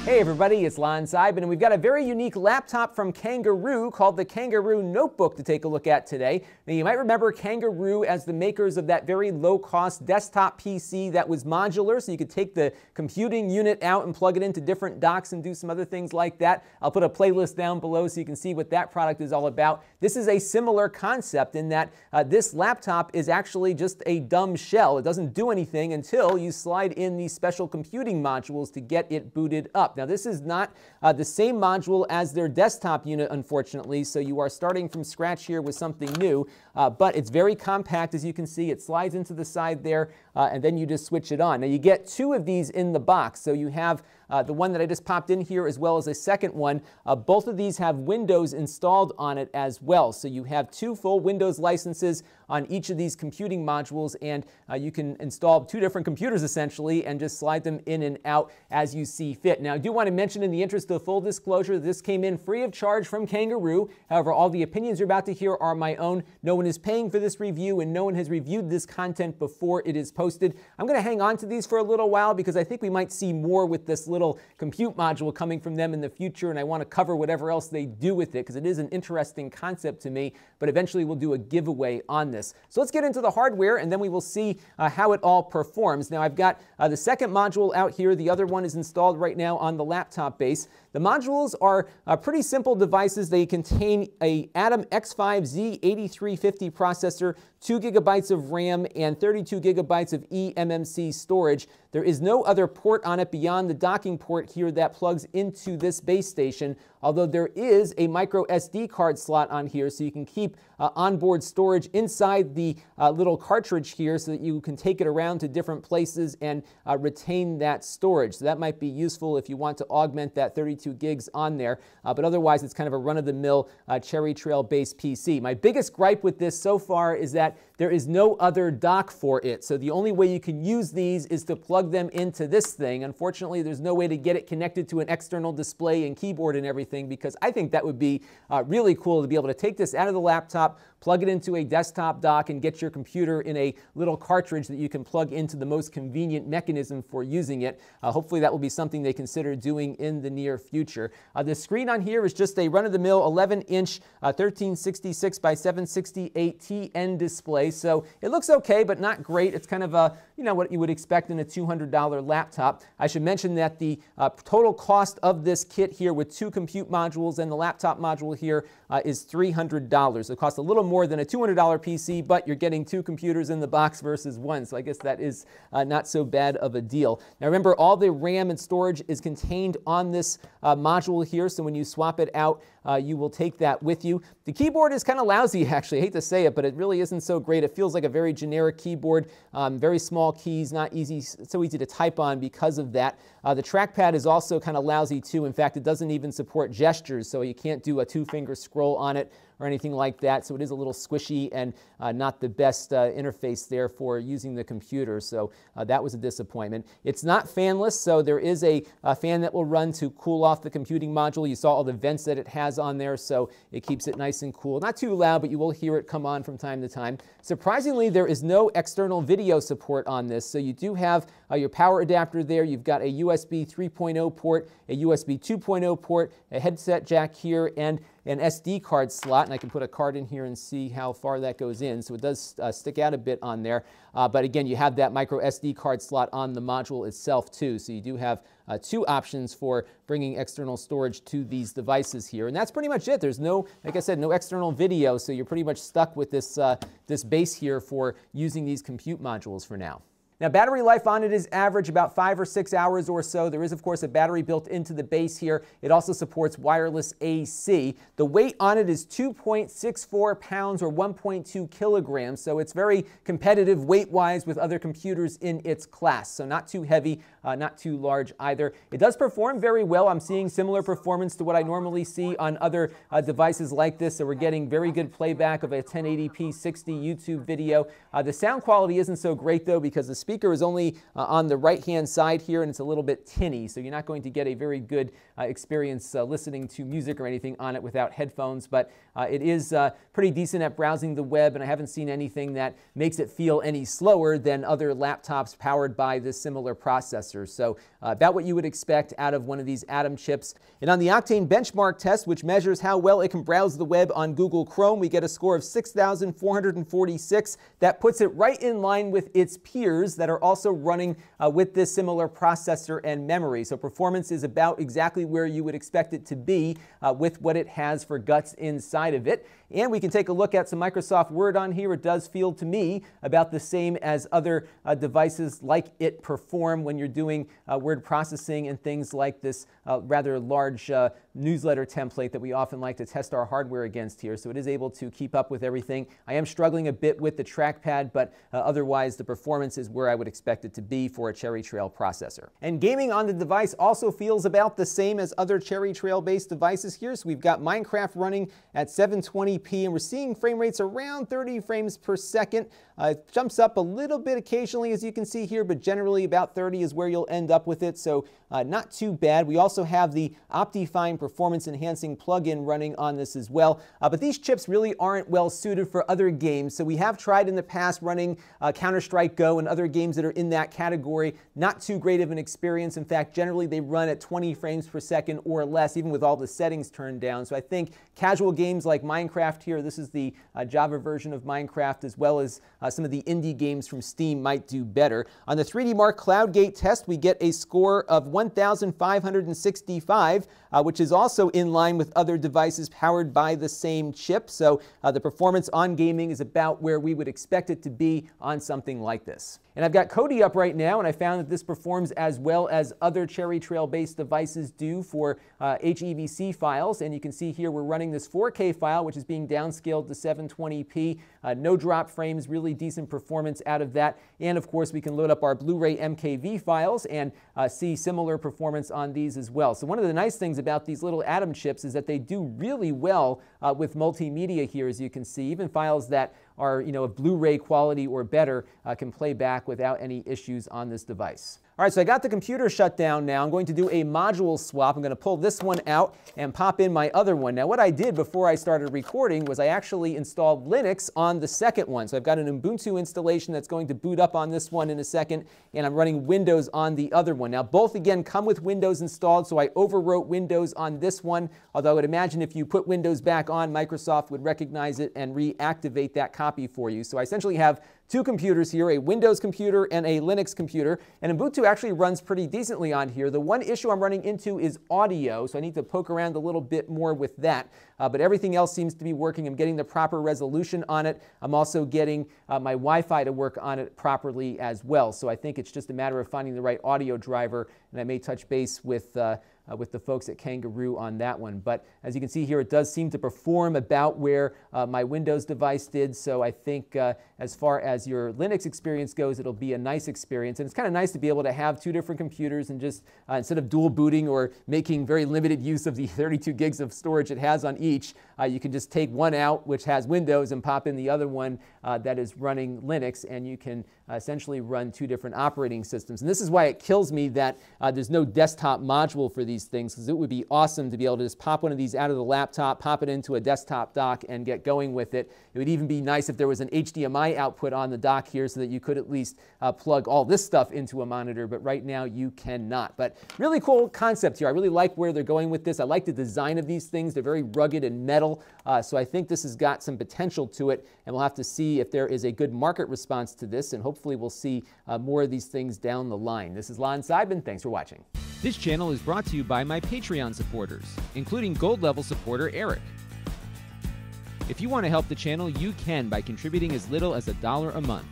Hey everybody, it's Lon.TV, and we've got a very unique laptop from Kangaroo called the Kangaroo Notebook to take a look at today. Now you might remember Kangaroo as the makers of that very low-cost desktop PC that was modular, so you could take the computing unit out and plug it into different docks and do some other things like that. I'll put a playlist down below so you can see what that product is all about. This is a similar concept in that this laptop is actually just a dumb shell. It doesn't do anything until you slide in these special computing modules to get it booted up. Now this is not the same module as their desktop unit, unfortunately, so you are starting from scratch here with something new, but it's very compact, as you can see. It slides into the side there, and then you just switch it on. Now you get two of these in the box, so you have the one that I just popped in here as well as a second one. Both of these have Windows installed on it as well, so you have two full Windows licenses on each of these computing modules, and you can install two different computers essentially and just slide them in and out as you see fit. Now I do want to mention, in the interest of full disclosure, this came in free of charge from Kangaroo. However, all the opinions you're about to hear are my own. No one is paying for this review, and no one has reviewed this content before it is posted. I'm going to hang on to these for a little while because I think we might see more with this little compute module coming from them in the future, and I want to cover whatever else they do with it because it is an interesting concept to me, but eventually we'll do a giveaway on this. So let's get into the hardware, and then we will see how it all performs. Now I've got the second module out here. The other one is installed right now on the laptop base. The modules are pretty simple devices. They contain a Atom X5Z8350 processor, 2 gigabytes of RAM, and 32 gigabytes of eMMC storage. There is no other port on it beyond the docking port here that plugs into this base station, although there is a micro SD card slot on here, so you can keep onboard storage inside the little cartridge here so that you can take it around to different places and retain that storage. So that might be useful if you want to augment that 32 gigs on there, but otherwise it's kind of a run-of-the-mill Cherry Trail-based PC. My biggest gripe with this so far is that there is no other dock for it, so the only way you can use these is to plug them into this thing. Unfortunately, there's no way to get it connected to an external display and keyboard and everything, because I think that would be really cool to be able to take this out of the laptop, plug it into a desktop dock, and get your computer in a little cartridge that you can plug into the most convenient mechanism for using it. Hopefully that will be something they consider doing in the near future. The screen on here is just a run-of-the-mill 11-inch 1366 by 768 TN display, so it looks okay, but not great. It's kind of what you would expect in a $200 laptop. I should mention that the total cost of this kit here with two compute modules and the laptop module here is $300. It costs a little more than a $200 PC, but you're getting two computers in the box versus one, so I guess that is not so bad of a deal. Now remember, all the RAM and storage is contained on this module here, so when you swap it out, you will take that with you. The keyboard is kind of lousy, actually. I hate to say it, but it really isn't so great. It feels like a very generic keyboard, very small keys, not so easy to type on because of that. The trackpad is also kind of lousy too. In fact, it doesn't even support gestures, so you can't do a two-finger scroll on it or anything like that, so it is a little squishy and not the best interface there for using the computer, so that was a disappointment. It's not fanless, so there is a fan that will run to cool off the computing module. You saw all the vents that it has on there, so it keeps it nice and cool. Not too loud, but you will hear it come on from time to time. Surprisingly, there is no external video support on this, so you do have your power adapter there. You've got a USB 3.0 port, a USB 2.0 port, a headset jack here, and an SD card slot, and I can put a card in here and see how far that goes in, so it does stick out a bit on there. But again, you have that micro SD card slot on the module itself too, so you do have two options for bringing external storage to these devices here, and that's pretty much it. There's no, like I said, no external video, so you're pretty much stuck with this, this base here for using these compute modules for now. Now, battery life on it is average, about 5 or 6 hours or so. There is, of course, a battery built into the base here. It also supports wireless AC. The weight on it is 2.64 pounds or 1.2 kilograms, so it's very competitive weight-wise with other computers in its class. So not too heavy, not too large either. It does perform very well. I'm seeing similar performance to what I normally see on other devices like this, so we're getting very good playback of a 1080p 60 YouTube video. The sound quality isn't so great, though, because the speaker is only on the right-hand side here, and it's a little bit tinny, so you're not going to get a very good experience listening to music or anything on it without headphones, but it is pretty decent at browsing the web, and I haven't seen anything that makes it feel any slower than other laptops powered by this similar processor. So about what you would expect out of one of these Atom chips. And on the Octane benchmark test, which measures how well it can browse the web on Google Chrome, we get a score of 6,446. That puts it right in line with its peers that are also running with this similar processor and memory. So performance is about exactly where you would expect it to be with what it has for guts inside of it. And we can take a look at some Microsoft Word on here. It does feel to me about the same as other devices like it perform when you're doing word processing and things like this rather large newsletter template that we often like to test our hardware against here. So it is able to keep up with everything. I am struggling a bit with the trackpad, but otherwise the performance is where I would expect it to be for a Cherry Trail processor. And gaming on the device also feels about the same as other Cherry Trail based devices here. So we've got Minecraft running at 720p, and we're seeing frame rates around 30 frames per second. It jumps up a little bit occasionally, as you can see here, but generally about 30 is where you'll end up with it, so not too bad. We also have the OptiFine performance enhancing plugin running on this as well, but these chips really aren't well suited for other games. So we have tried in the past running Counter-Strike Go and other games that are in that category. Not too great of an experience. In fact, generally they run at 20 frames per second or less, even with all the settings turned down. So I think casual games like Minecraft here, this is the Java version of Minecraft, as well as some of the indie games from Steam might do better. On the 3D Mark CloudGate test, we get a score of 1,565, which is also in line with other devices powered by the same chip. So the performance on gaming is about where we would expect it to be on something like this. And I've got Kodi up right now, and I found that this performs as well as other Cherry Trail-based devices do for HEVC files. And you can see here we're running this 4K file, which is being downscaled to 720p. No drop frames, really decent performance out of that. And of course, we can load up our Blu-ray MKV files and see similar performance on these as well. So one of the nice things about these little Atom chips is that they do really well with multimedia here, as you can see. Even files that are, of Blu-ray quality or better can play back without any issues on this device. All right, so I got the computer shut down now. I'm going to do a module swap. I'm going to pull this one out and pop in my other one. Now, what I did before I started recording was I actually installed Linux on the second one. So I've got an Ubuntu installation that's going to boot up on this one in a second, and I'm running Windows on the other one. Now, both, again, come with Windows installed, so I overwrote Windows on this one, although I would imagine if you put Windows back on, Microsoft would recognize it and reactivate that copy for you. So I essentially have two computers here, a Windows computer and a Linux computer, and Ubuntu actually runs pretty decently on here. The one issue I'm running into is audio, so I need to poke around a little bit more with that, but everything else seems to be working. I'm getting the proper resolution on it. I'm also getting my Wi-Fi to work on it properly as well, so I think it's just a matter of finding the right audio driver, and I may touch base with the folks at Kangaroo on that one. But as you can see here, it does seem to perform about where my Windows device did. So I think as far as your Linux experience goes, it'll be a nice experience. And it's kind of nice to be able to have two different computers and just instead of dual booting or making very limited use of the 32 gigs of storage it has on each, you can just take one out, which has Windows, and pop in the other one that is running Linux, and you can essentially run two different operating systems. And this is why it kills me that there's no desktop module for these things, because it would be awesome to be able to just pop one of these out of the laptop, pop it into a desktop dock, and get going with it. It would even be nice if there was an HDMI output on the dock here so that you could at least plug all this stuff into a monitor, but right now you cannot. But really cool concept here. I really like where they're going with this. I like the design of these things. They're very rugged and metal, so I think this has got some potential to it, and we'll have to see if there is a good market response to this, and hopefully we'll see more of these things down the line. This is Lon.TV. Thanks for watching. This channel is brought to you by my Patreon supporters, including gold level supporter Eric. If you want to help the channel, you can by contributing as little as $1 a month.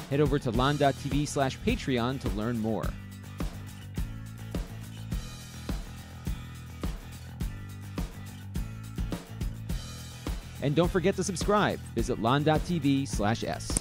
Head over to Lon.TV/Patreon to learn more. And don't forget to subscribe. Visit Lon.TV/S.